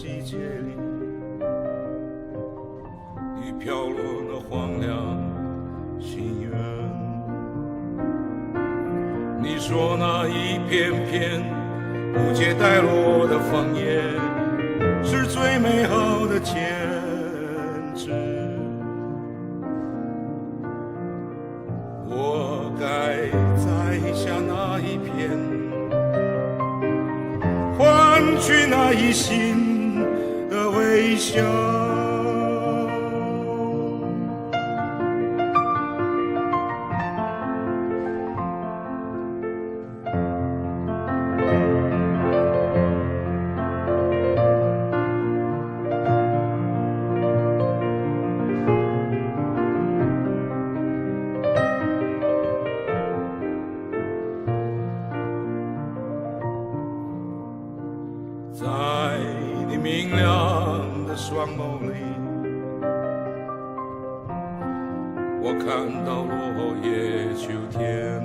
季节里，你飘落了荒凉心愿。你说那一片片不接带落的枫叶是最美好的坚持，我该摘下那一片，换取那一心的微笑。在你明亮的双眸里，我看到落叶秋天，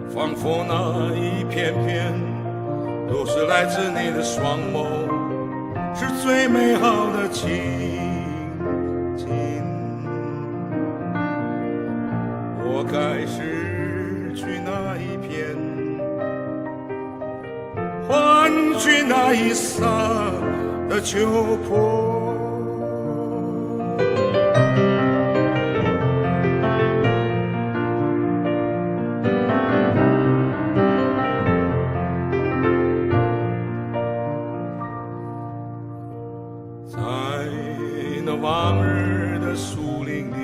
仿佛那一片片都是来自你的双眸，是最美好的情景。我该失去那一片，换取那一刹的秋波。在那往日的树林里，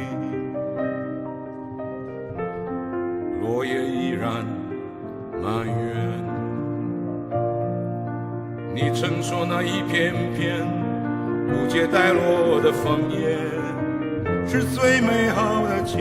落叶依然满园。你曾说那一片片不接带落的枫叶是最美好的结